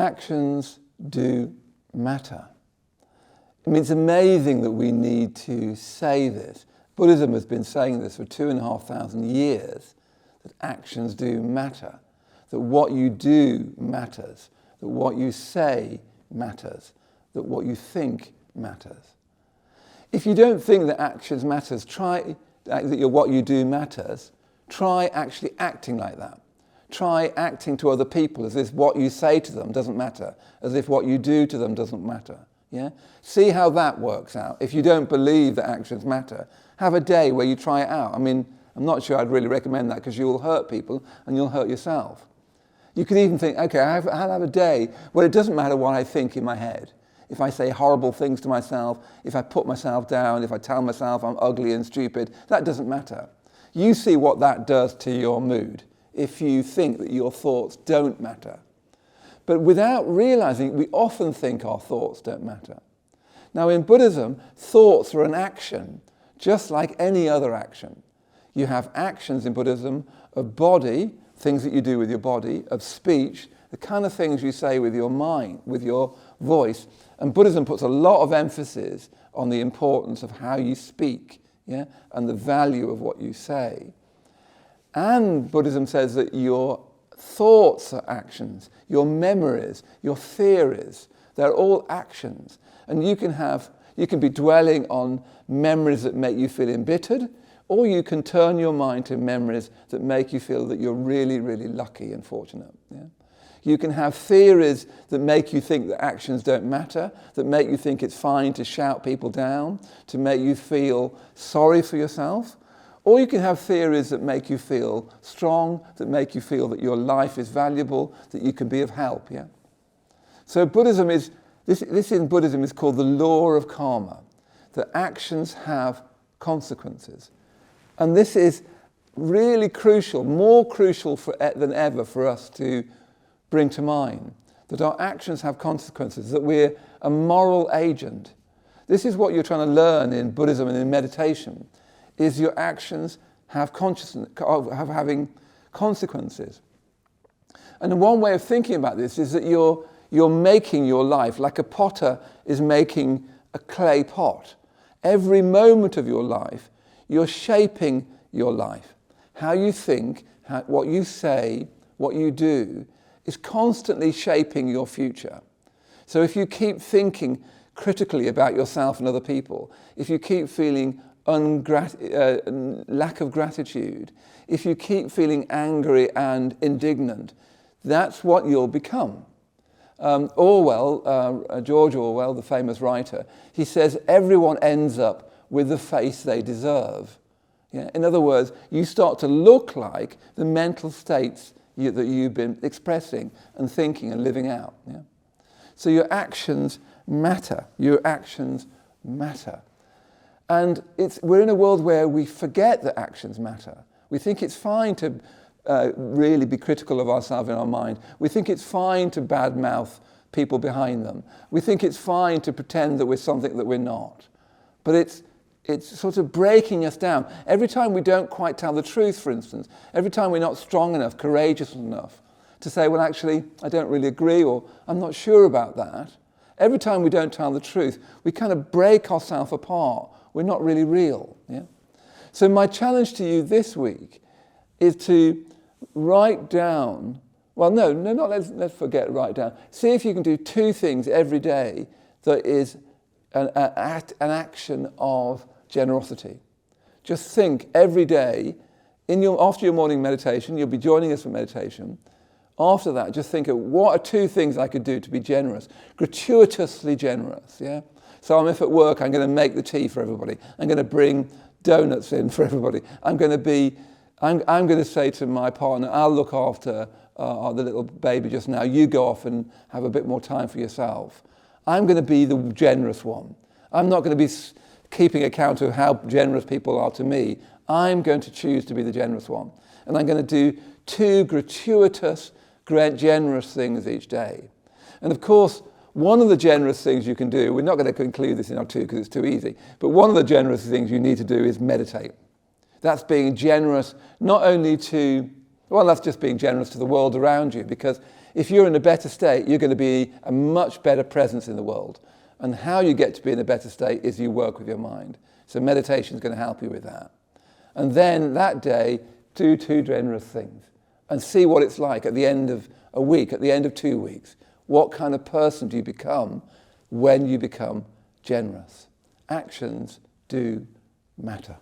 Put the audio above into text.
actions do matter. I mean, it's amazing that we need to say this. Buddhism has been saying this for 2,500 years, that actions do matter, that what you do matters, that what you say matters, that what you think matters. If you don't think that actions matters, what you do matters, try actually acting like that. Try acting to other people as if what you say to them doesn't matter, as if what you do to them doesn't matter. Yeah? See how that works out. If you don't believe that actions matter, have a day where you try it out. I mean, I'm not sure I'd really recommend that because you'll hurt people and you'll hurt yourself. You could even think, okay, I'll have a day where it doesn't matter what I think in my head. If I say horrible things to myself, if I put myself down, if I tell myself I'm ugly and stupid, that doesn't matter. You see what that does to your mood if you think that your thoughts don't matter. But without realizing, we often think our thoughts don't matter. Now in Buddhism, thoughts are an action, just like any other action. You have actions in Buddhism of body, things that you do with your body, of speech, the kind of things you say with your mind, with your voice. And Buddhism puts a lot of emphasis on the importance of how you speak, yeah, and the value of what you say. And Buddhism says that your thoughts are actions, your memories, your theories, they're all actions. And you can be dwelling on memories that make you feel embittered, or you can turn your mind to memories that make you feel that you're really, really lucky and fortunate. Yeah? You can have theories that make you think that actions don't matter, that make you think it's fine to shout people down, to make you feel sorry for yourself. Or you can have theories that make you feel strong, that make you feel that your life is valuable, that you can be of help. Yeah? So Buddhism this in Buddhism is called the law of karma, that actions have consequences. And this is really crucial, more crucial than ever for us to bring to mind, that our actions have consequences, that we're a moral agent. This is what you're trying to learn in Buddhism and in meditation, is your actions have having consequences. And one way of thinking about this is that you're making your life like a potter is making a clay pot. Every moment of your life, you're shaping your life. How you think, what you say, what you do, is constantly shaping your future. So if you keep thinking critically about yourself and other people, if you keep feeling lack of gratitude, if you keep feeling angry and indignant, that's what you'll become. George Orwell, the famous writer, he says everyone ends up with the face they deserve. Yeah? In other words, you start to look like the mental states that you've been expressing and thinking and living out. Yeah? So your actions matter. Your actions matter. And we're in a world where we forget that actions matter. We think it's fine to really be critical of ourselves in our mind. We think it's fine to badmouth people behind them. We think it's fine to pretend that we're something that we're not. But it's sort of breaking us down. Every time we don't quite tell the truth, for instance, every time we're not strong enough, courageous enough to say, well, actually, I don't really agree, or I'm not sure about that. Every time we don't tell the truth, we kind of break ourselves apart. We're not really real. Yeah? So my challenge to you this week is to write down, let's forget write down. See if you can do 2 things every day that is an action of generosity. Just think every day, after your morning meditation, you'll be joining us for meditation. After that, just think of what are 2 things I could do to be generous, gratuitously generous. Yeah. So if at work, I'm going to make the tea for everybody. I'm going to bring donuts in for everybody. I'm going to say to my partner, I'll look after the little baby just now. You go off and have a bit more time for yourself. I'm going to be the generous one. I'm not going to be keeping account of how generous people are to me. I'm going to choose to be the generous one. And I'm going to do 2 gratuitous, generous things each day. And of course, one of the generous things you can do, we're not going to include this in our 2 because it's too easy, but one of the generous things you need to do is meditate. That's being generous not only that's just being generous to the world around you, because If you're in a better state, you're going to be a much better presence in the world. And how you get to be in a better state is you work with your mind. So meditation is going to help you with that. And then that day, do 2 generous things and see what it's like at the end of a week, at the end of 2 weeks. What kind of person do you become when you become generous? Actions do matter.